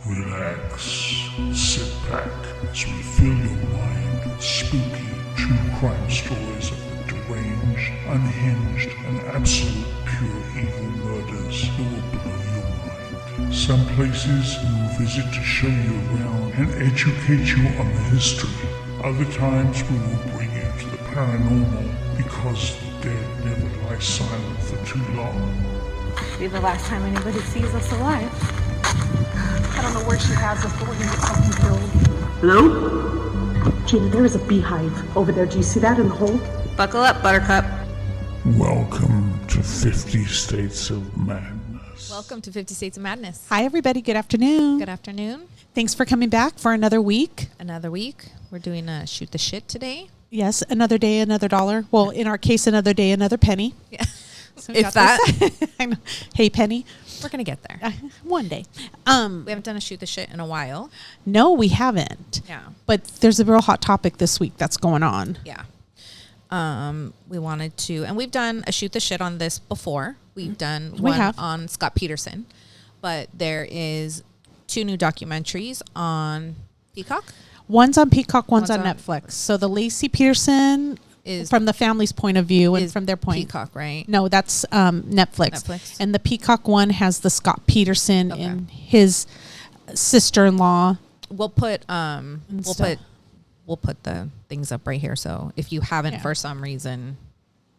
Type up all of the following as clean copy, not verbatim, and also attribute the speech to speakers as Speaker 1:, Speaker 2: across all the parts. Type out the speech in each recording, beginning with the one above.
Speaker 1: Relax, sit back as we fill your mind with spooky true crime stories of the deranged, unhinged, and absolute pure evil murders that will blow your mind. Some places we will visit to show you around and educate you on the history. Other times we will bring you to the paranormal because the dead never lie silent for too long.
Speaker 2: Be the last time anybody sees us alive. I don't know where she has us, but we're gonna get fucking killed.
Speaker 3: Hello? Gina, there is a beehive over there. Do you see that in the hole?
Speaker 2: Buckle up, Buttercup.
Speaker 1: Welcome to 50 States of Madness.
Speaker 4: Welcome to 50 States of Madness.
Speaker 5: Hi, everybody. Good afternoon.
Speaker 4: Good afternoon.
Speaker 5: Thanks for coming back for another week.
Speaker 4: Another week. We're doing a shoot the shit today.
Speaker 5: Yes, another day, another dollar. Well, in our case, another day, another penny.
Speaker 4: Yeah. So
Speaker 5: If that. I know. Hey, penny.
Speaker 4: We're going to get there.
Speaker 5: One day.
Speaker 4: We haven't done a shoot the shit in a while.
Speaker 5: No, we haven't.
Speaker 4: Yeah.
Speaker 5: But there's a real hot topic this week that's going on.
Speaker 4: Yeah. We wanted to, and we've done a shoot the shit on this before. We've done one on Scott Peterson, but there is 2 new documentaries on Peacock.
Speaker 5: One's on Peacock, one's on Netflix. So the Laci Peterson is from the family's point of view and from their point.
Speaker 4: Peacock, right?
Speaker 5: No, that's Netflix. And the Peacock one has the Scott Peterson and his sister-in-law.
Speaker 4: We'll put the things up right here. So if you haven't for some reason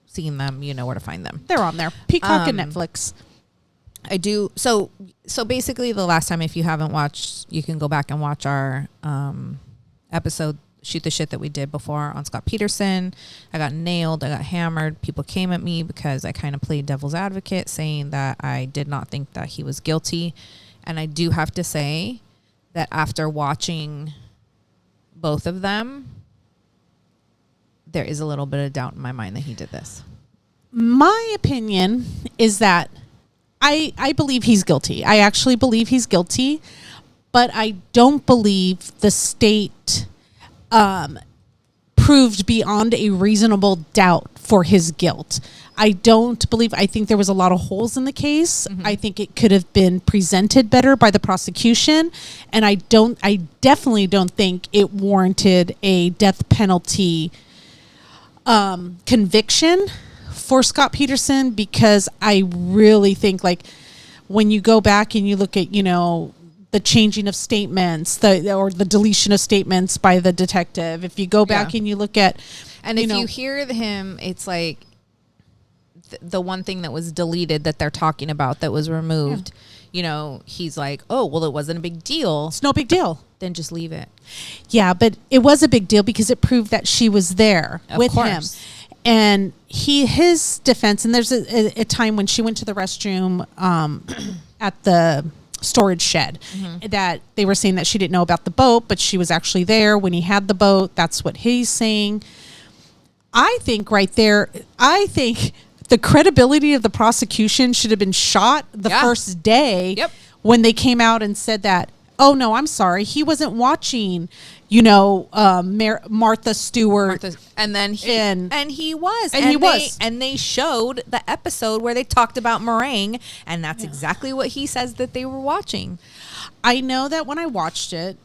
Speaker 4: seen them, you know where to find them.
Speaker 5: They're on there. Peacock and Netflix.
Speaker 4: I do. So basically the last time, if you haven't watched, you can go back and watch our episode, Shoot the Shit, that we did before on Scott Peterson. I got nailed. I got hammered. People came at me because I kind of played devil's advocate, saying that I did not think that he was guilty. And I do have to say that after watching both of them, there is a little bit of doubt in my mind that he did this.
Speaker 5: My opinion is that I believe he's guilty. I actually believe he's guilty, but I don't believe the state proved beyond a reasonable doubt for his guilt. I think there was a lot of holes in the case. Mm-hmm. I think it could have been presented better by the prosecution. And I definitely don't think it warranted a death penalty conviction for Scott Peterson, because I really think, like, when you go back and you look at, the changing of statements, or the deletion of statements by the detective, if you go back and you look at,
Speaker 4: and if you hear him, it's like the one thing that was deleted that they're talking about that was removed, he's like, oh, well, it wasn't a big deal.
Speaker 5: It's no big deal.
Speaker 4: Then just leave it.
Speaker 5: Yeah, but it was a big deal because it proved that she was there with him. And his defense, and there's a time when she went to the restroom at the storage shed, that they were saying that she didn't know about the boat, but she was actually there when he had the boat. That's what he's saying. I think the credibility of the prosecution should have been shot the first day when they came out and said that, oh, no, I'm sorry, he wasn't watching, Martha Stewart.
Speaker 4: And then he was. And they showed the episode where they talked about meringue, and that's exactly what he says that they were watching.
Speaker 5: I know that when I watched it,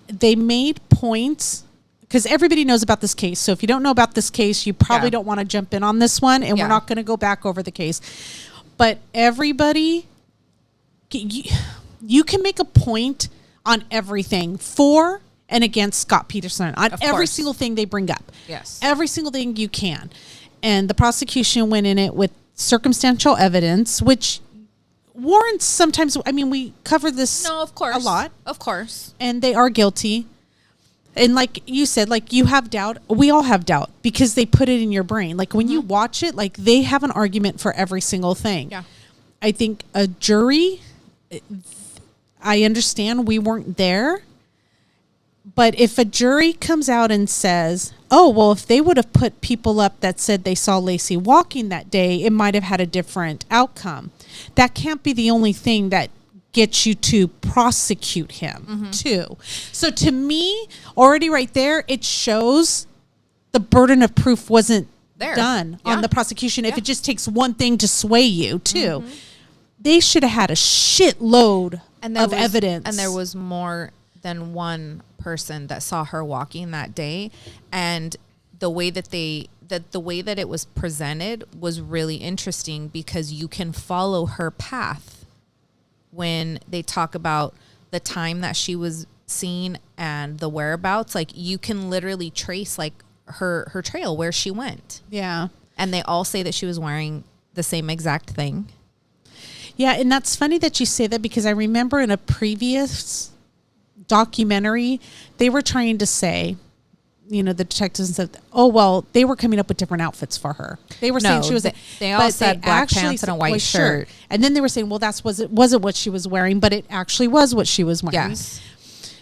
Speaker 5: they made points, because everybody knows about this case. So if you don't know about this case, you probably don't want to jump in on this one, and we're not going to go back over the case. But everybody, you can make a point on everything for and against Scott Peterson, on every single thing they bring up.
Speaker 4: Yes.
Speaker 5: Every single thing you can. And the prosecution went in it with circumstantial evidence, which warrants sometimes, we cover this a lot.
Speaker 4: Of course.
Speaker 5: And they are guilty. And like you said, like, you have doubt. We all have doubt because they put it in your brain. Like, when you watch it, like, they have an argument for every single thing. Yeah. I think a jury, I understand we weren't there, but if a jury comes out and says, oh, well, if they would have put people up that said they saw Laci walking that day, it might have had a different outcome. That can't be the only thing that gets you to prosecute him too. So to me, already right there, it shows the burden of proof wasn't done on the prosecution. If it just takes one thing to sway you too. They should have had a shitload of evidence.
Speaker 4: And there was more than one person that saw her walking that day, and the way that it was presented was really interesting, because you can follow her path when they talk about the time that she was seen and the whereabouts. Like, you can literally trace like her trail where she went.
Speaker 5: Yeah.
Speaker 4: And they all say that she was wearing the same exact thing.
Speaker 5: Yeah, and that's funny that you say that, because I remember in a previous documentary, they were trying to say, you know, the detectives said, oh, well, they were coming up with different outfits for her. They were saying she was...
Speaker 4: They all said black pants and a white shirt.
Speaker 5: And then they were saying, well, it wasn't what she was wearing, but it actually was what she was wearing.
Speaker 4: Yes.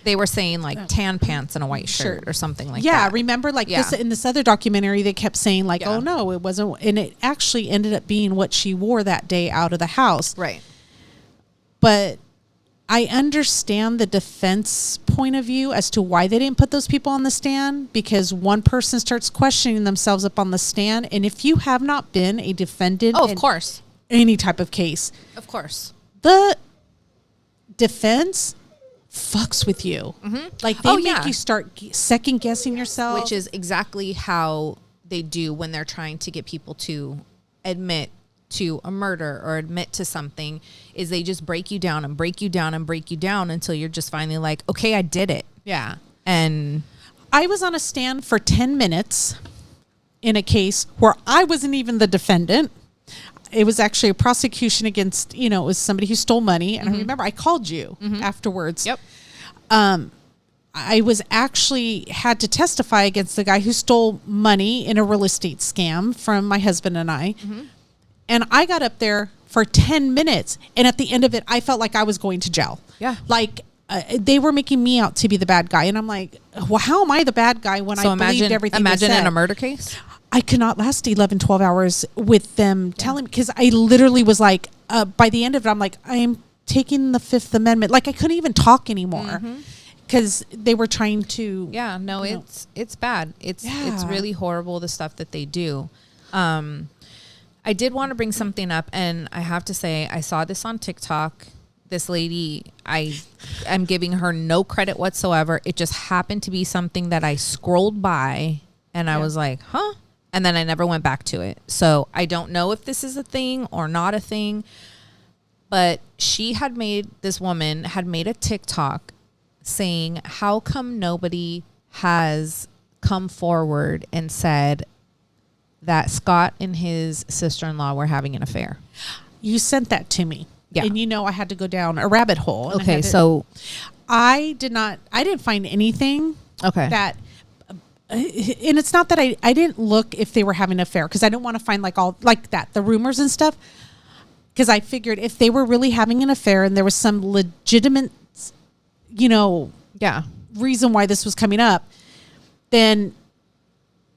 Speaker 4: They were saying like tan pants and a white shirt or something like that.
Speaker 5: Yeah, remember this in this other documentary, they kept saying like, oh, no, it wasn't. And it actually ended up being what she wore that day out of the house.
Speaker 4: Right.
Speaker 5: But I understand the defense point of view as to why they didn't put those people on the stand, because one person starts questioning themselves up on the stand. And if you have not been a defendant
Speaker 4: of course,
Speaker 5: any type of case,
Speaker 4: of course,
Speaker 5: the defense fucks with you.
Speaker 4: Mm-hmm.
Speaker 5: Like, they make you start second guessing yourself.
Speaker 4: Which is exactly how they do when they're trying to get people to admit to a murder or admit to something, is they just break you down and break you down and break you down until you're just finally like, okay, I did it.
Speaker 5: Yeah.
Speaker 4: And
Speaker 5: I was on a stand for 10 minutes in a case where I wasn't even the defendant. It was actually a prosecution against, it was somebody who stole money. And I remember I called you afterwards.
Speaker 4: Yep.
Speaker 5: I was actually had to testify against the guy who stole money in a real estate scam from my husband and I. Mm-hmm. And I got up there for 10 minutes. And at the end of it, I felt like I was going to jail.
Speaker 4: Yeah.
Speaker 5: Like, they were making me out to be the bad guy. And I'm like, well, how am I the bad guy when I believed everything they said?
Speaker 4: Imagine in a murder case.
Speaker 5: I could not last 11, 12 hours with them telling me, because I literally was like, by the end of it, I'm like, I am taking the Fifth Amendment. Like, I couldn't even talk anymore because they were trying to.
Speaker 4: Yeah, no, it's bad. It's really horrible, the stuff that they do. I did want to bring something up, and I have to say, I saw this on TikTok. This lady, I'm giving her no credit whatsoever. It just happened to be something that I scrolled by, and I was like, huh? And then I never went back to it. So I don't know if this is a thing or not a thing, but this woman had made a TikTok saying, how come nobody has come forward and said that Scott and his sister-in-law were having an affair?
Speaker 5: You sent that to me.
Speaker 4: Yeah.
Speaker 5: And I had to go down a rabbit hole.
Speaker 4: Okay, so
Speaker 5: I didn't find anything that, and it's not that I didn't look if they were having an affair, because I didn't want to find the rumors and stuff, because I figured if they were really having an affair and there was some legitimate, reason why this was coming up, then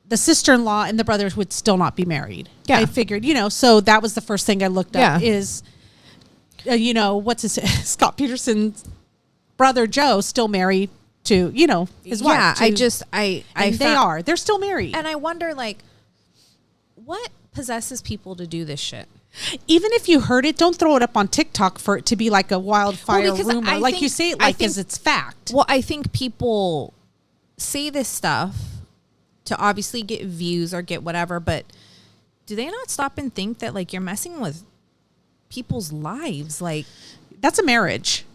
Speaker 5: the sister-in-law and the brothers would still not be married. Yeah. I figured, so that was the first thing I looked up is, what's his Scott Peterson's brother Joe still married to, his wife. Yeah, they're still married.
Speaker 4: And I wonder, what possesses people to do this shit?
Speaker 5: Even if you heard it, don't throw it up on TikTok for it to be like a wildfire rumor. You say it as it's fact.
Speaker 4: Well, I think people say this stuff to obviously get views or get whatever, but do they not stop and think that you're messing with people's lives?
Speaker 5: That's a marriage.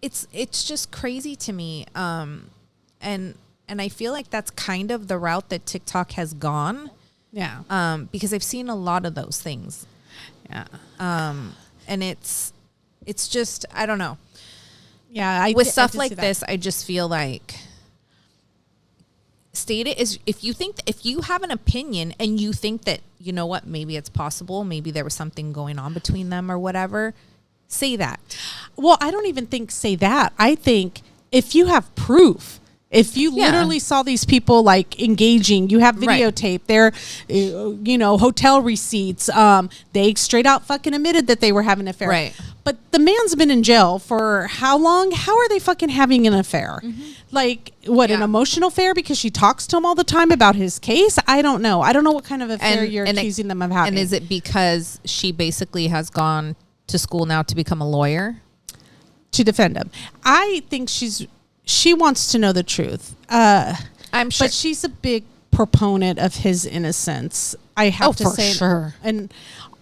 Speaker 4: It's just crazy to me. And I feel like that's kind of the route that TikTok has gone.
Speaker 5: Yeah.
Speaker 4: Because I've seen a lot of those things.
Speaker 5: Yeah.
Speaker 4: And it's just, I don't know.
Speaker 5: Yeah.
Speaker 4: With stuff like this, I just feel like state it is, if you have an opinion and you think that, you know what, maybe it's possible, maybe there was something going on between them or whatever, say that.
Speaker 5: Well, I don't even think say that. I think if you have proof, if you literally saw these people engaging, you have videotape, their, hotel receipts, they straight out fucking admitted that they were having an affair.
Speaker 4: Right.
Speaker 5: But the man's been in jail for how long? How are they fucking having an affair? Mm-hmm. An emotional affair because she talks to him all the time about his case? I don't know. I don't know what kind of affair you're accusing them of having.
Speaker 4: And is it because she basically has gone to school now to become a lawyer?
Speaker 5: to defend him. I think she wants to know the truth.
Speaker 4: I'm sure.
Speaker 5: But she's a big proponent of his innocence. I have to say,
Speaker 4: sure.
Speaker 5: And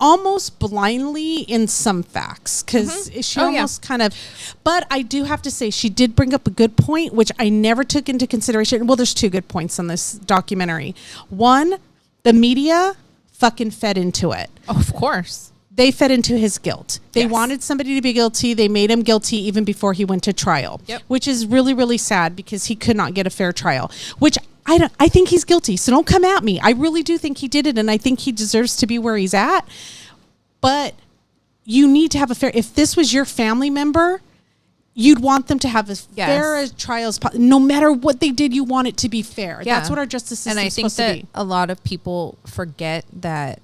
Speaker 5: almost blindly in some facts, because she almost kind of. But I do have to say, she did bring up a good point, which I never took into consideration. Well, there's two good points on this documentary. One, the media fucking fed into it.
Speaker 4: Oh, of course.
Speaker 5: They fed into his guilt. They
Speaker 4: Yes.
Speaker 5: wanted somebody to be guilty. They made him guilty even before he went to trial, which is really, really sad because he could not get a fair trial, which I think he's guilty. So don't come at me. I really do think he did it. And I think he deserves to be where he's at. But you need to have a fair, if this was your family member, you'd want them to have as fair as trials. No matter what they did, you want it to be fair.
Speaker 4: Yeah.
Speaker 5: That's what our justice system is supposed
Speaker 4: And I
Speaker 5: to
Speaker 4: think
Speaker 5: be.
Speaker 4: that a lot of people forget that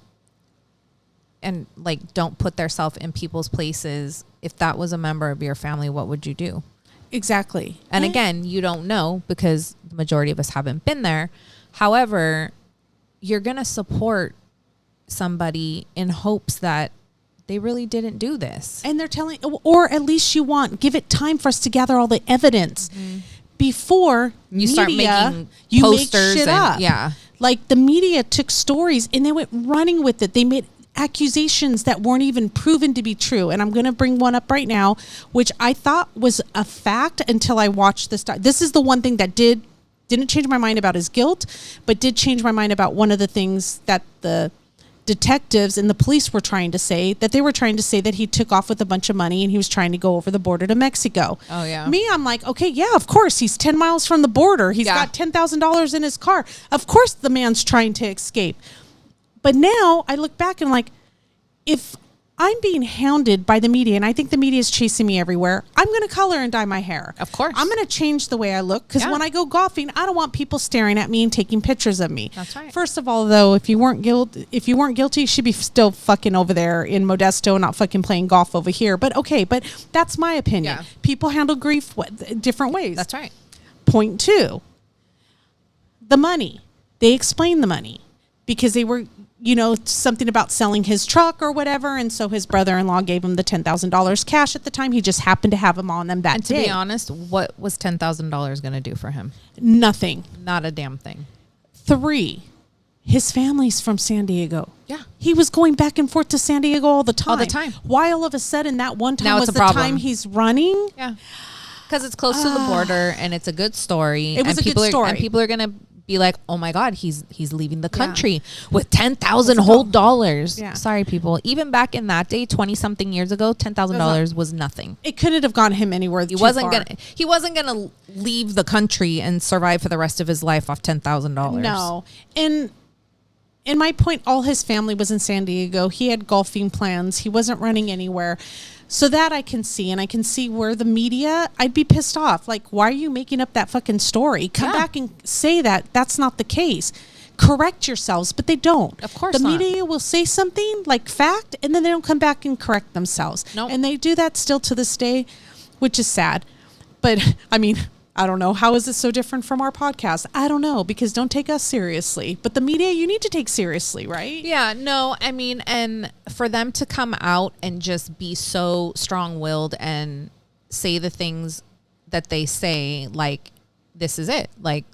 Speaker 4: and like don't put themselves in people's places. If that was a member of your family, what would you do?
Speaker 5: Exactly.
Speaker 4: And again, you don't know because the majority of us haven't been there. However, you're going to support somebody in hopes that they really didn't do this.
Speaker 5: And they're telling, or at least give it time for us to gather all the evidence before
Speaker 4: You start
Speaker 5: media,
Speaker 4: making
Speaker 5: you
Speaker 4: posters
Speaker 5: make shit
Speaker 4: and-
Speaker 5: up.
Speaker 4: yeah.
Speaker 5: Like the media took stories and they went running with it. They made accusations that weren't even proven to be true. And I'm going to bring one up right now, which I thought was a fact until I watched this. This is the one thing that didn't change my mind about his guilt, but did change my mind about one of the things that the detectives and the police were trying to say, that they were trying to say that he took off with a bunch of money and he was trying to go over the border to Mexico.
Speaker 4: Oh, yeah.
Speaker 5: Me, I'm like, okay, yeah, of course. He's 10 miles from the border. He's got $10,000 in his car. Of course the man's trying to escape. But now I look back and I'm like, if I'm being hounded by the media, and I think the media is chasing me everywhere, I'm going to color and dye my hair.
Speaker 4: Of course.
Speaker 5: I'm going to change the way I look because when I go golfing, I don't want people staring at me and taking pictures of me.
Speaker 4: That's right.
Speaker 5: First of all, though, if you weren't guilty, you should be still fucking over there in Modesto, not fucking playing golf over here. But okay, but that's my opinion.
Speaker 4: Yeah.
Speaker 5: People handle grief different ways.
Speaker 4: That's right.
Speaker 5: Point two, the money. They explained the money because they were, something about selling his truck or whatever. And so his brother-in-law gave him the $10,000 cash at the time. He just happened to have him on them that day.
Speaker 4: To be honest, what was $10,000 going to do for him?
Speaker 5: Nothing.
Speaker 4: Not a damn thing.
Speaker 5: 3, his family's from San Diego.
Speaker 4: Yeah.
Speaker 5: He was going back and forth to San Diego all the time.
Speaker 4: All the time.
Speaker 5: Why all of a sudden that one time
Speaker 4: Now
Speaker 5: was
Speaker 4: it's a
Speaker 5: the
Speaker 4: problem.
Speaker 5: time he's running?
Speaker 4: Yeah. Because it's close to the border and it's a good story.
Speaker 5: It was
Speaker 4: and
Speaker 5: a good story.
Speaker 4: And people are going to be like, oh my God, he's leaving the country with 10,000 whole dollars.
Speaker 5: Yeah.
Speaker 4: Sorry, people. Even back in that day, 20 something years ago, $10,000 was nothing.
Speaker 5: It couldn't have gone him anywhere.
Speaker 4: He wasn't gonna leave the country and survive for the rest of his life off $10,000.
Speaker 5: No. And in my point, all his family was in San Diego. He had golfing plans. He wasn't running anywhere. So that I can see. And I can see where the media, I'd be pissed off. Like, why are you making up that fucking story? Come back and say that. That's not the case. Correct yourselves, but they don't.
Speaker 4: Of course
Speaker 5: the
Speaker 4: not.
Speaker 5: media will say something like fact, and then they don't come back and correct themselves.
Speaker 4: Nope.
Speaker 5: And they do that still to this day, which is sad. But, I mean, I don't know. How is it so different from our podcast? I don't know, because don't take us seriously. But the media, you need to take seriously, right?
Speaker 4: Yeah, no, I mean, and for them to come out and just be so strong-willed and say the things that they say, like, this is it. Like,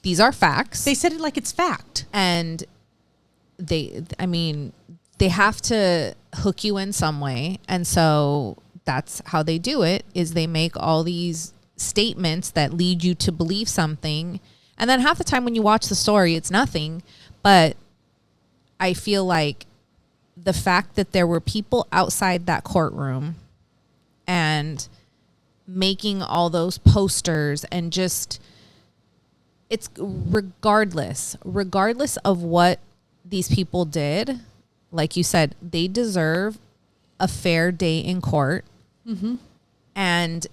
Speaker 4: these are facts.
Speaker 5: They said it like it's fact.
Speaker 4: And they have to hook you in some way. And so that's how they do it, is they make all these statements that lead you to believe something. And then half the time when you watch the story, it's nothing. But I feel like the fact that there were people outside that courtroom and making all those posters and just, it's regardless of what these people did, like you said, they deserve a fair day in court. Mm-hmm. And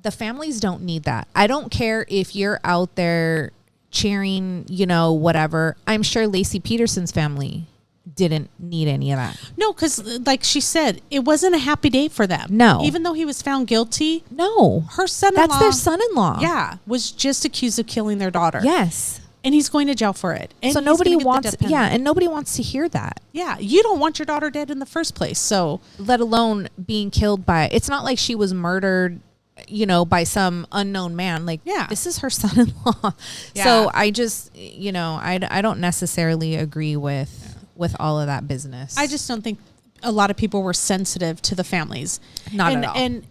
Speaker 4: the families don't need that. I don't care if you're out there cheering, whatever. I'm sure Laci Peterson's family didn't need any of that.
Speaker 5: No, because like she said, it wasn't a happy day for them.
Speaker 4: No.
Speaker 5: Even though he was found guilty.
Speaker 4: No.
Speaker 5: Her son-in-law.
Speaker 4: That's their son-in-law.
Speaker 5: Yeah. Was just accused of killing their daughter.
Speaker 4: Yes.
Speaker 5: And he's going to jail for it. And
Speaker 4: So
Speaker 5: he's
Speaker 4: nobody
Speaker 5: gonna get the
Speaker 4: wants,
Speaker 5: death penalty.
Speaker 4: and nobody wants to hear that.
Speaker 5: Yeah. You don't want your daughter dead in the first place. So
Speaker 4: Let alone being killed by, it's not like she was murdered you know, by some unknown man. Like,
Speaker 5: Yeah.
Speaker 4: this is her son-in-law.
Speaker 5: Yeah.
Speaker 4: So I just, you know, I don't necessarily agree with all of that business.
Speaker 5: I just don't think a lot of people were sensitive to the families.
Speaker 4: Not at all.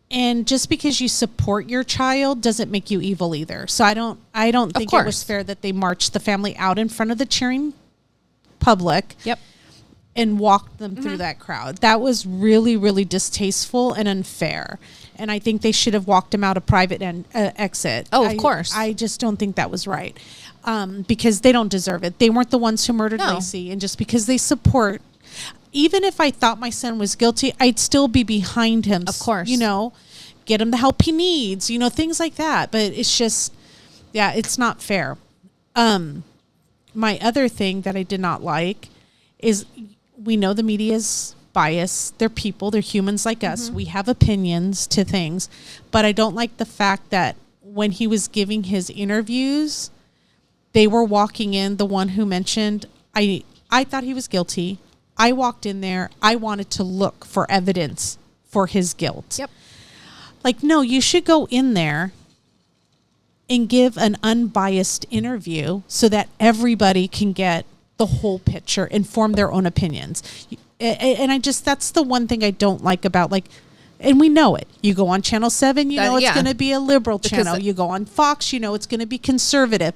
Speaker 5: And just because you support your child doesn't make you evil either. So I don't think it was fair that they marched the family out in front of the cheering public.
Speaker 4: Yep.
Speaker 5: And walked them through that crowd. That was really, really distasteful and unfair. And I think they should have walked him out a private exit.
Speaker 4: Oh, of course.
Speaker 5: I just don't think that was right. Because they don't deserve it. They weren't the ones who murdered
Speaker 4: No.
Speaker 5: Laci. And just because they support, even if I thought my son was guilty, I'd still be behind him.
Speaker 4: Of course.
Speaker 5: You know, get him the help he needs, you know, things like that. But it's just, yeah, it's not fair. My other thing that I did not like is, we know the media is biased. They're people. They're humans like us. We have opinions to things. But I don't like the fact that when he was giving his interviews, they were walking in. The one who mentioned, I thought he was guilty. I walked in there. I wanted to look for evidence for his guilt.
Speaker 4: Yep.
Speaker 5: Like, no, you should go in there and give an unbiased interview so that everybody can get the whole picture and form their own opinions. And I just, that's the one thing I don't like about, like, and we know it. You go on Channel 7, you know it's going to be a liberal channel. You go on Fox, you know it's going to be conservative.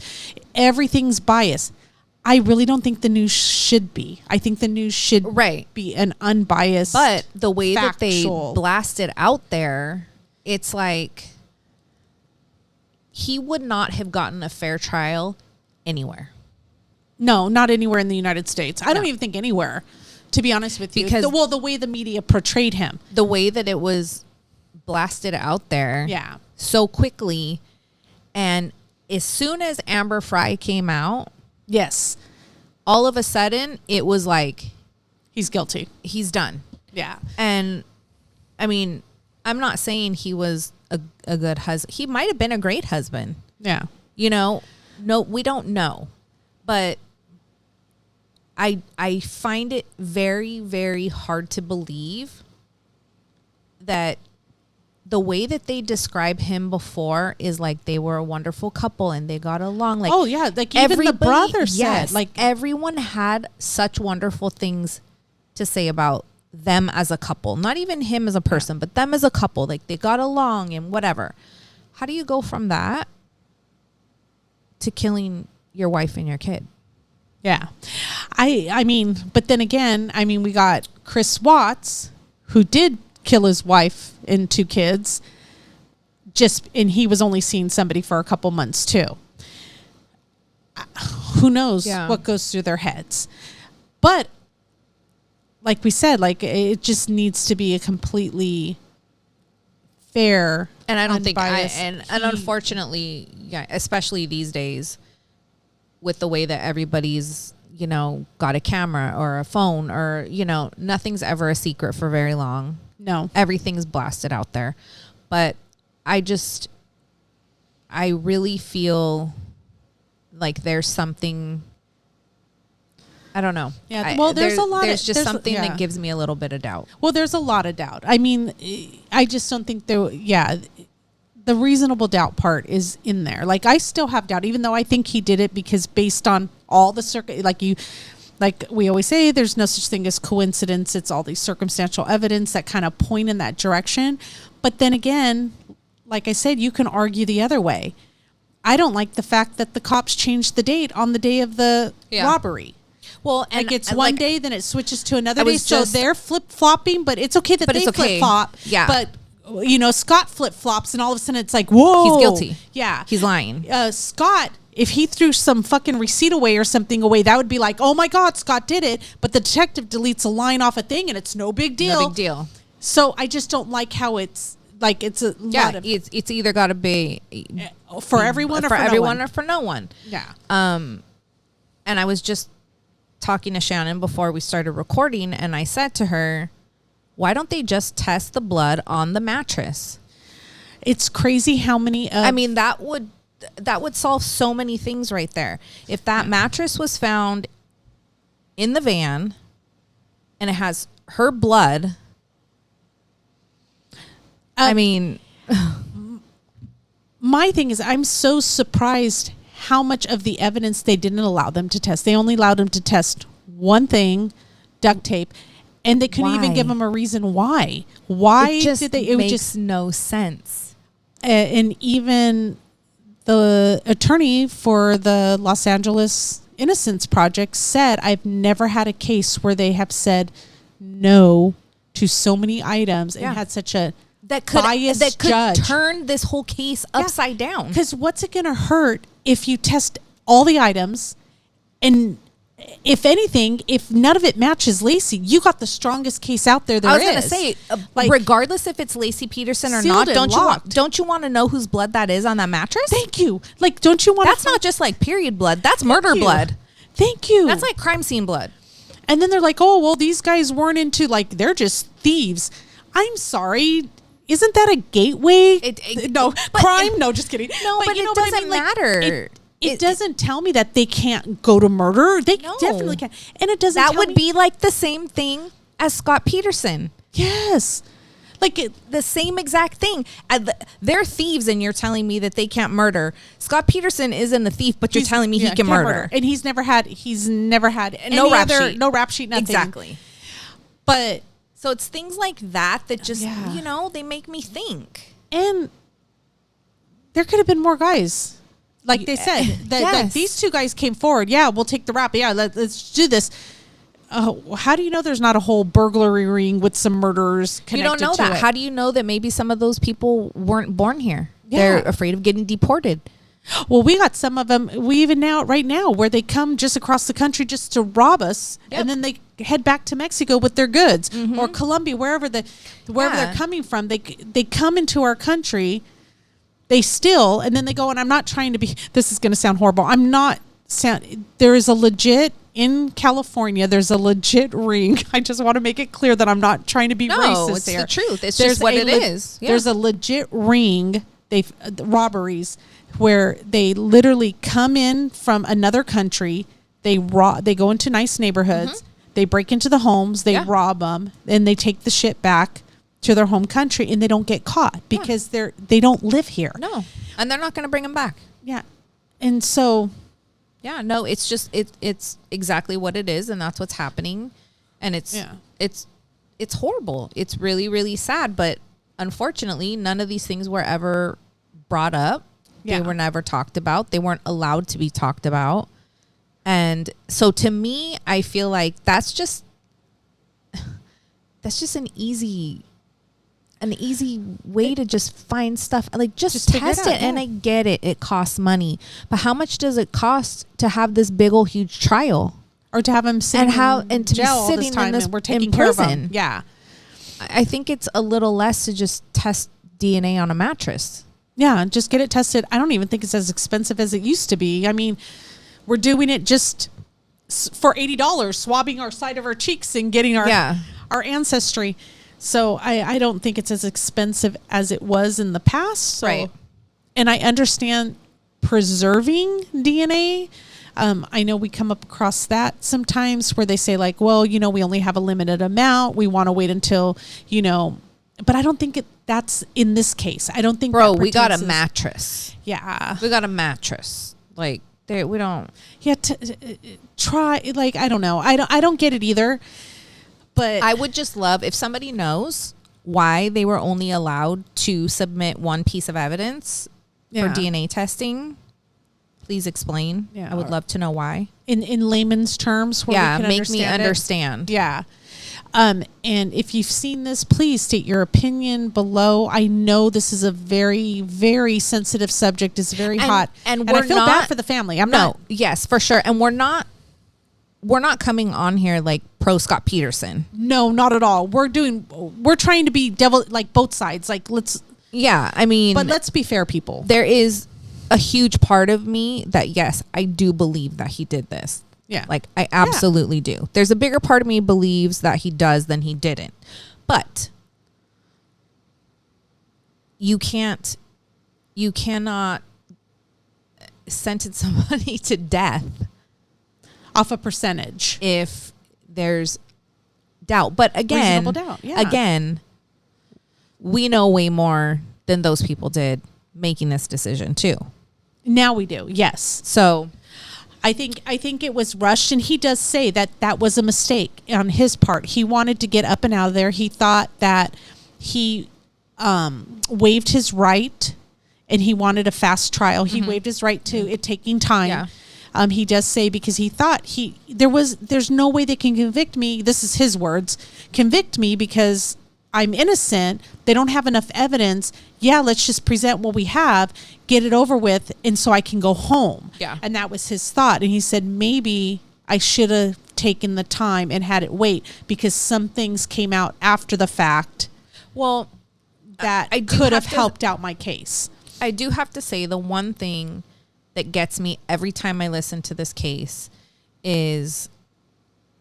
Speaker 5: Everything's biased. I really don't think the news should be. I think the news should be an unbiased,
Speaker 4: but the way
Speaker 5: factual.
Speaker 4: that they blast it out there, it's like he would not have gotten a fair trial anywhere.
Speaker 5: No, not anywhere in the United States. I don't even think anywhere, to be honest with you. Because the way the media portrayed him.
Speaker 4: The way that it was blasted out there so quickly. And as soon as Amber Fry came out,
Speaker 5: yes,
Speaker 4: all of a sudden it was like,
Speaker 5: he's guilty.
Speaker 4: He's done.
Speaker 5: Yeah.
Speaker 4: And I mean, I'm not saying he was a good husband. He might have been a great husband.
Speaker 5: Yeah.
Speaker 4: You know, no, we don't know. But I find it very, very hard to believe that the way that they describe him before is like they were a wonderful couple and they got along. Like,
Speaker 5: oh yeah, like even the brother said, like
Speaker 4: everyone had such wonderful things to say about them as a couple. Not even him as a person, but them as a couple. Like they got along and whatever. How do you go from that to killing your wife and your kid?
Speaker 5: Yeah. I mean, but then again, I mean, we got Chris Watts, who did kill his wife and 2 kids, and he was only seeing somebody for a couple months too. Who knows what goes through their heads? But like we said, like it just needs to be a completely fair,
Speaker 4: and I don't think and unfortunately, especially these days, with the way that everybody's, you know, got a camera or a phone or, you know, nothing's ever a secret for very long.
Speaker 5: No.
Speaker 4: Everything's blasted out there. But I really feel like there's something, I don't know.
Speaker 5: Yeah. Well, there's
Speaker 4: something that gives me a little bit of doubt.
Speaker 5: Well, there's a lot of doubt. I mean, I just don't think the reasonable doubt part is in there. Like I still have doubt, even though I think he did it because based on all the like we always say, there's no such thing as coincidence. It's all these circumstantial evidence that kind of point in that direction. But then again, like I said, you can argue the other way. I don't like the fact that the cops changed the date on the day of the robbery.
Speaker 4: Well, and
Speaker 5: like it's one day, then it switches to another day. So they're flip-flopping, but it's okay that they flip-flop.
Speaker 4: Yeah.
Speaker 5: But you know, Scott flip-flops and all of a sudden it's like, whoa.
Speaker 4: He's guilty.
Speaker 5: Yeah.
Speaker 4: He's lying.
Speaker 5: Scott, if he threw some fucking receipt away or something away, that would be like, oh my God, Scott did it. But the detective deletes a line off a thing and it's no big deal.
Speaker 4: No big deal.
Speaker 5: So I just don't like how it's like, it's a lot of.
Speaker 4: It's either got to be
Speaker 5: for everyone or for
Speaker 4: everyone
Speaker 5: no one.
Speaker 4: or for no one.
Speaker 5: Yeah.
Speaker 4: And I was just talking to Shannon before we started recording and I said to her, why don't they just test the blood on the mattress?
Speaker 5: It's crazy how many.
Speaker 4: I mean, that would solve so many things right there. If that mattress was found in the van and it has her blood, I mean,
Speaker 5: my thing is, I'm so surprised how much of the evidence they didn't allow them to test. They only allowed them to test one thing, duct tape, and they couldn't even give them a reason why. Why did they? It
Speaker 4: makes
Speaker 5: just
Speaker 4: no sense.
Speaker 5: And even the attorney for the Los Angeles Innocence Project said, I've never had a case where they have said no to so many items and had such a biased judge.
Speaker 4: Turn this whole case upside down.
Speaker 5: Because what's it going to hurt if you test all the items, and if anything, if none of it matches Laci, you got the strongest case out there.
Speaker 4: I was going to say, regardless if it's Laci Peterson or not, don't you want to know whose blood that is on that mattress?
Speaker 5: Thank you. Like, don't you want?
Speaker 4: That's not just like period blood. That's murder blood.
Speaker 5: Thank you.
Speaker 4: That's like crime scene blood.
Speaker 5: And then they're like, oh, well, these guys weren't into, like, they're just thieves. I'm sorry. Isn't that a gateway? Crime? No, just kidding.
Speaker 4: No, but it doesn't matter.
Speaker 5: It doesn't tell me that they can't go to murder. They definitely can. And it doesn't
Speaker 4: That would be like the same thing as Scott Peterson.
Speaker 5: Yes. Like
Speaker 4: the same exact thing. They're thieves and you're telling me that they can't murder. Scott Peterson isn't a thief, but you're telling me he can murder.
Speaker 5: And he's never had
Speaker 4: no rap sheet.
Speaker 5: No rap sheet, nothing.
Speaker 4: Exactly.
Speaker 5: But
Speaker 4: so it's things like that just, they make me think.
Speaker 5: And there could have been more guys. Like they said, that these two guys came forward. Yeah, we'll take the rap. Yeah, let's do this. How do you know there's not a whole burglary ring with some murderers connected to it?
Speaker 4: You don't know that. How do you know that maybe some of those people weren't born here? Yeah. They're afraid of getting deported.
Speaker 5: Well, we got some of them. We even right now where they come just across the country just to rob us, and then they head back to Mexico with their goods, or Colombia, wherever they're coming from. They come into our country. They steal, and then they go, and I'm not trying to be, this is going to sound horrible. There is a legit, in California, there's a legit ring. I just want to make it clear that I'm not trying to be racist.
Speaker 4: No, it's the truth. It's just what it is. Yeah.
Speaker 5: There's a legit ring, robberies, where they literally come in from another country. They go into nice neighborhoods. They break into the homes. They rob them, and they take the shit back to their home country, and they don't get caught because they don't live here.
Speaker 4: No, and they're not going to bring them back.
Speaker 5: Yeah, and so
Speaker 4: it's just it's exactly what it is, and that's what's happening, and it's horrible. It's really, really sad, but unfortunately, none of these things were ever brought up. They were never talked about. They weren't allowed to be talked about, and so to me, I feel like that's just an easy way to just find stuff, like just test it. And I get it, it costs money, but how much does it cost to have this big old huge trial,
Speaker 5: or to have him sit and to be sitting
Speaker 4: in this,
Speaker 5: and we're taking care of him?
Speaker 4: I think it's a little less to just test DNA on a mattress.
Speaker 5: Just get it tested. I don't even think it's as expensive as it used to be. I mean, we're doing it just for $80, swabbing our side of our cheeks and getting our ancestry. So I don't think it's as expensive as it was in the past. So,
Speaker 4: right.
Speaker 5: And I understand preserving DNA. I know we come up across that sometimes where they say like, well, we only have a limited amount. We want to wait until, but I don't think that's in this case. I don't think.
Speaker 4: Bro, we got a mattress.
Speaker 5: Yeah.
Speaker 4: We got a mattress. Like we don't.
Speaker 5: Yeah. Try, like, I don't know. I don't get it either. But
Speaker 4: I would just love if somebody knows why they were only allowed to submit one piece of evidence for DNA testing. Please explain. Yeah, I would love to know why.
Speaker 5: In layman's terms, where we can
Speaker 4: make me understand.
Speaker 5: Yeah. And if you've seen this, please state your opinion below. I know this is a very, very sensitive subject. It's very hot, and I feel bad for the family.
Speaker 4: Yes, for sure. And we're not coming on here like pro Scott Peterson.
Speaker 5: No, not at all. We're trying to be like both sides. Like but let's be fair, people.
Speaker 4: There is a huge part of me that, yes, I do believe that he did this.
Speaker 5: Yeah.
Speaker 4: Like I absolutely do. There's a bigger part of me believes that he does than he didn't. But you cannot sentence somebody to death
Speaker 5: off a percentage
Speaker 4: if there's doubt. But again,
Speaker 5: reasonable doubt. Yeah.
Speaker 4: Again, we know way more than those people did making this decision too.
Speaker 5: Now we do. Yes.
Speaker 4: So
Speaker 5: I think it was rushed, and he does say that was a mistake on his part. He wanted to get up and out of there. He thought that he waived his right, and he wanted a fast trial. He waived his right to it taking time.
Speaker 4: Yeah.
Speaker 5: He does say, because he thought there's no way they can convict me. This is his words, convict me because I'm innocent. They don't have enough evidence. Yeah, let's just present what we have, get it over with, and so I can go home.
Speaker 4: Yeah. And
Speaker 5: that was his thought. And he said, maybe I should have taken the time and had it wait, because some things came out after the fact.
Speaker 4: Well,
Speaker 5: that
Speaker 4: I
Speaker 5: could have helped out my case.
Speaker 4: I do have to say, the one thing that gets me every time I listen to this case is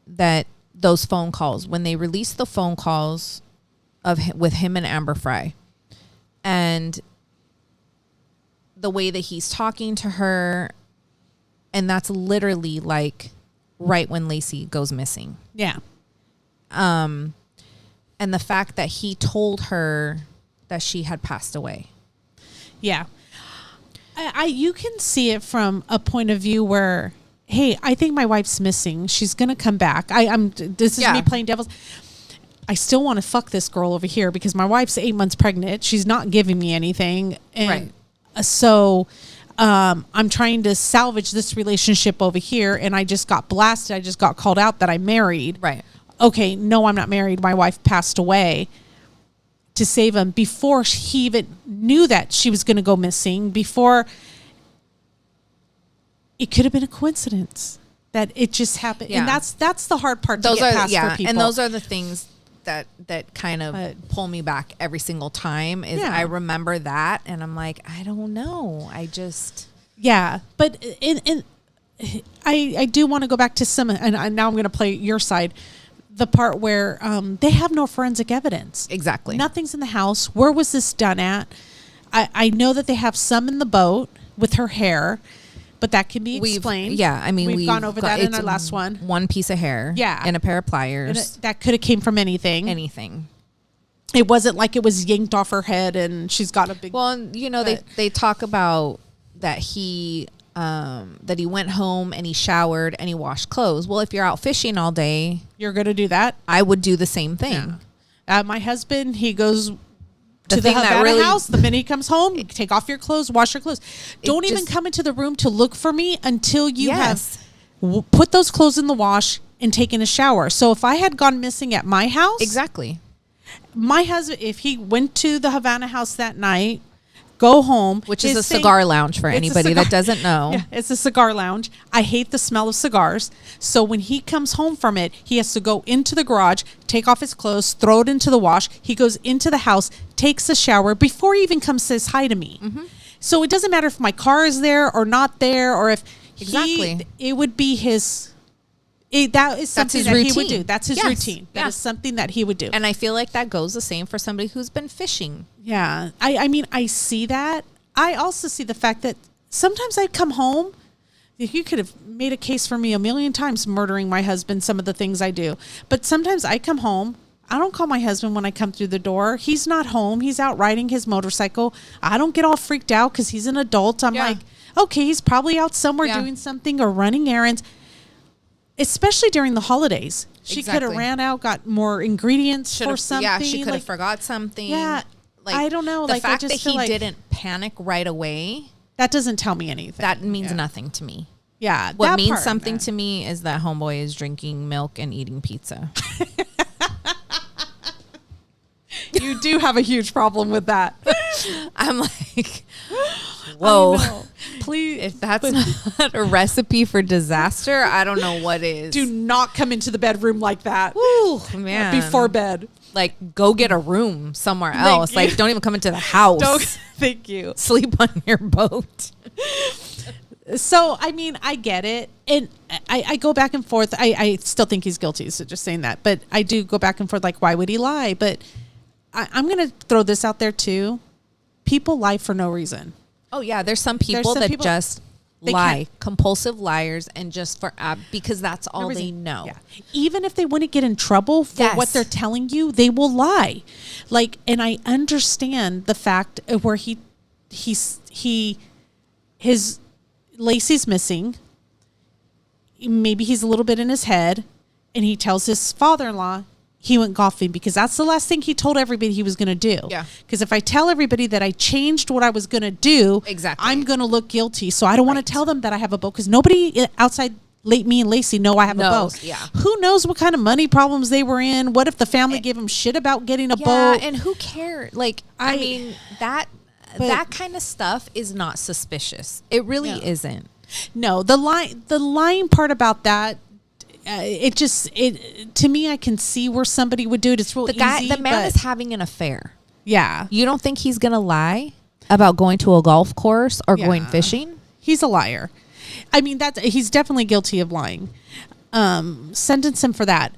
Speaker 4: that those phone calls, when they released the phone calls with him and Amber Fry, and the way that he's talking to her, and that's literally like right when Laci goes missing.
Speaker 5: Yeah.
Speaker 4: And the fact that he told her that she had passed away.
Speaker 5: Yeah. You can see it from a point of view where, hey, I think my wife's missing. She's going to come back. This is me playing devil's. I still want to fuck this girl over here because my wife's 8 months pregnant. She's not giving me anything. And
Speaker 4: right.
Speaker 5: So I'm trying to salvage this relationship over here. And I just got blasted. I just got called out that I'm married.
Speaker 4: Right.
Speaker 5: Okay, no, I'm not married. My wife passed away. To save him before he even knew that she was going to go missing, before it could have been a coincidence that it just happened. Yeah. And that's the hard part to get past for people.
Speaker 4: And those are the things that kind of pull me back every single time is I remember that and I'm like, I don't know. I just.
Speaker 5: Yeah. But I do want to go back to some, and now I'm going to play your side. The part where they have no forensic evidence.
Speaker 4: Exactly.
Speaker 5: Nothing's in the house. Where was this done at? I know that they have some in the boat with her hair, but that can be explained.
Speaker 4: We've
Speaker 5: gone over that in our last one.
Speaker 4: One piece of hair.
Speaker 5: Yeah.
Speaker 4: And a pair of pliers.
Speaker 5: That could have came from anything.
Speaker 4: Anything.
Speaker 5: It wasn't like it was yanked off her head and she's got a big...
Speaker 4: Well, they talk about that he went home and he showered and he washed clothes. Well, if you're out fishing all day,
Speaker 5: you're going to do that.
Speaker 4: I would do the same thing.
Speaker 5: Yeah. My husband, he goes to the Havana house. The minute he comes home, take off your clothes, wash your clothes. Don't even come into the room to look for me until you have put those clothes in the wash and taken a shower. So if I had gone missing at my house,
Speaker 4: exactly.
Speaker 5: My husband, if he went to the Havana house that night, go home,
Speaker 4: which is a cigar lounge for anybody that doesn't know.
Speaker 5: Yeah, it's a cigar lounge. I hate the smell of cigars. So when he comes home from it, he has to go into the garage, take off his clothes, throw it into the wash. He goes into the house, takes a shower before he even comes says hi to me. Mm-hmm. So it doesn't matter if my car is there or not there, or if it would be his. That is something that he would do. That's his routine. That is something that he would do.
Speaker 4: And I feel like that goes the same for somebody who's been fishing.
Speaker 5: Yeah. I mean, I see that. I also see the fact that sometimes I come home. You could have made a case for me a million times murdering my husband, some of the things I do. But sometimes I come home. I don't call my husband when I come through the door. He's not home. He's out riding his motorcycle. I don't get all freaked out because he's an adult. I'm like, okay, he's probably out somewhere doing something or running errands. Especially during the holidays. She could have ran out, got more ingredients for something.
Speaker 4: Yeah, she could have forgot something.
Speaker 5: Yeah, I don't know.
Speaker 4: The fact that he didn't panic right away.
Speaker 5: That doesn't tell me anything.
Speaker 4: That means nothing to me.
Speaker 5: Yeah.
Speaker 4: What means something to me is that homeboy is drinking milk and eating pizza.
Speaker 5: You do have a huge problem with that.
Speaker 4: I'm like, whoa. Please, if that's not a recipe for disaster, I don't know what is.
Speaker 5: Do not come into the bedroom like that.
Speaker 4: Ooh, man.
Speaker 5: Before bed.
Speaker 4: Like, go get a room somewhere else. Like, don't even come into the house.
Speaker 5: Thank you.
Speaker 4: Sleep on your boat.
Speaker 5: So, I mean, I get it. And I go back and forth. I still think he's guilty, so just saying that. But I do go back and forth, like, why would he lie? But I'm going to throw this out there, too. People lie for no reason.
Speaker 4: Oh, yeah. There's some people that just lie, compulsive liars, and just for because that's all they know.
Speaker 5: Yeah. Even if they wouldn't get in trouble for what they're telling you, they will lie. Like, and I understand the fact where his Laci's missing. Maybe he's a little bit in his head, and he tells his father-in-law he went golfing because that's the last thing he told everybody he was going to do.
Speaker 4: Yeah.
Speaker 5: Because if I tell everybody that I changed what I was going to do, I'm going to look guilty. So I don't want to tell them that I have a boat because nobody outside me and Laci know I have a boat.
Speaker 4: Yeah.
Speaker 5: Who knows what kind of money problems they were in? What if the family gave them shit about getting a boat?
Speaker 4: And who cares? Like, I mean, that kind of stuff is not suspicious. It really isn't.
Speaker 5: No, the lying part about that, to me, I can see where somebody would do it. It's real easy.
Speaker 4: The man is having an affair.
Speaker 5: Yeah.
Speaker 4: You don't think he's gonna lie about going to a golf course or going fishing?
Speaker 5: He's a liar. I mean, he's definitely guilty of lying. Sentence him for that.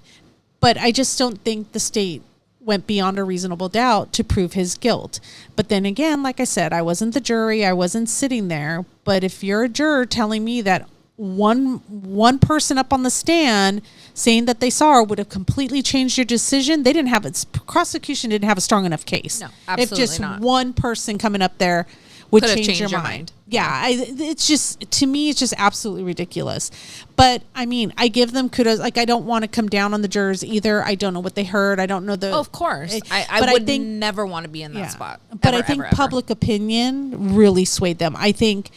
Speaker 5: But I just don't think the state went beyond a reasonable doubt to prove his guilt. But then again, like I said, I wasn't the jury. I wasn't sitting there. But if you're a juror telling me that one person up on the stand saying that they saw her would have completely changed your decision, they didn't have prosecution didn't have a strong enough case.
Speaker 4: No, absolutely
Speaker 5: if just
Speaker 4: not.
Speaker 5: one person coming up there would
Speaker 4: Could have
Speaker 5: change
Speaker 4: changed
Speaker 5: your
Speaker 4: your
Speaker 5: mind. Yeah, it's just, to me, it's just absolutely ridiculous. But I mean, I give them kudos. Like, I don't want to come down on the jurors either. I don't know what they heard. I don't know the.
Speaker 4: Oh, of course, I would never want to be in that spot.
Speaker 5: But I think public opinion really swayed them. I think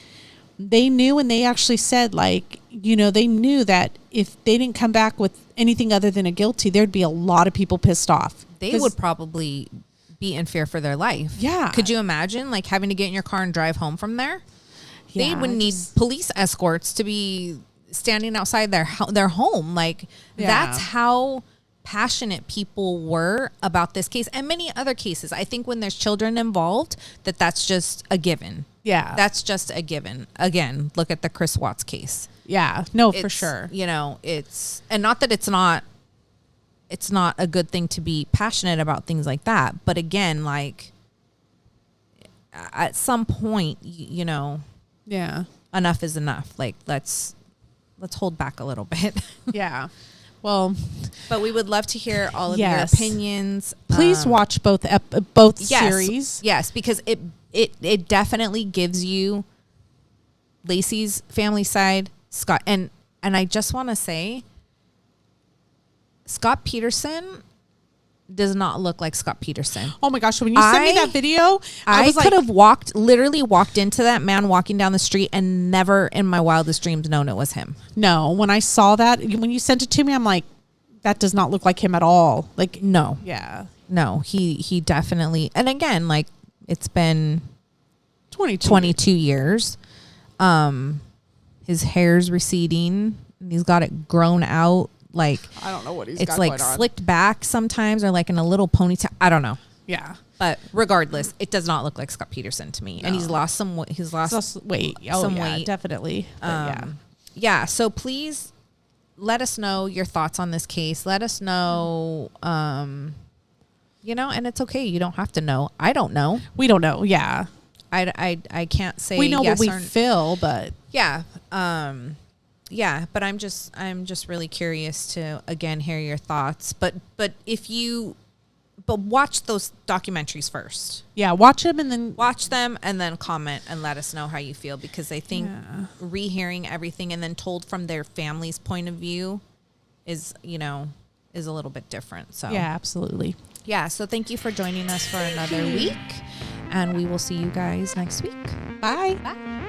Speaker 5: they knew, and they actually said, like, they knew that if they didn't come back with anything other than a guilty, there'd be a lot of people pissed off.
Speaker 4: They would probably be in fear for their life.
Speaker 5: Yeah.
Speaker 4: Could you imagine, like, having to get in your car and drive home from there?
Speaker 5: Yeah,
Speaker 4: they would need police escorts to be standing outside their home. Like, that's how passionate people were about this case and many other cases. I think when there's children involved, that's just a given.
Speaker 5: Yeah.
Speaker 4: That's just a given. Again, look at the Chris Watts case.
Speaker 5: Yeah. No, for sure.
Speaker 4: It's, and not that it's not a good thing to be passionate about things like that. But again, like, at some point,
Speaker 5: yeah,
Speaker 4: enough is enough. Like, let's hold back a little bit.
Speaker 5: Yeah. Well,
Speaker 4: but we would love to hear all of your opinions.
Speaker 5: Please watch both series.
Speaker 4: Yes, because it definitely gives you Laci's family side, Scott, and I just want to say, Scott Peterson does not look like Scott Peterson.
Speaker 5: Oh my gosh, when you sent me that video,
Speaker 4: I could have literally walked into that man walking down the street and never in my wildest dreams known it was him.
Speaker 5: No, when I saw that, when you sent it to me, I'm like, that does not look like him at all. Like,
Speaker 4: no.
Speaker 5: Yeah.
Speaker 4: No, he definitely, and again, like, it's been
Speaker 5: 22
Speaker 4: years. His hair's receding. He's got it grown out. Like,
Speaker 5: I don't know what he's
Speaker 4: got
Speaker 5: going on.
Speaker 4: It's like slicked back sometimes, or like in a little ponytail. I don't know.
Speaker 5: Yeah.
Speaker 4: But regardless, it does not look like Scott Peterson to me. No. And he's lost some weight. He's lost
Speaker 5: weight.
Speaker 4: Some weight.
Speaker 5: Definitely.
Speaker 4: Yeah. So please let us know your thoughts on this case. Let us know, and it's okay. You don't have to know. I don't know.
Speaker 5: We don't know. Yeah.
Speaker 4: I can't say
Speaker 5: we know
Speaker 4: yes
Speaker 5: what we feel, but
Speaker 4: yeah. Yeah, but I'm just really curious to again hear your thoughts. But watch those documentaries first.
Speaker 5: Yeah, watch them and then
Speaker 4: comment and let us know how you feel, because I think rehearing everything and then told from their family's point of view is a little bit different. So
Speaker 5: yeah, absolutely.
Speaker 4: Yeah, so thank you for joining us for another week, and we will see you guys next week.
Speaker 5: Bye.
Speaker 4: Bye.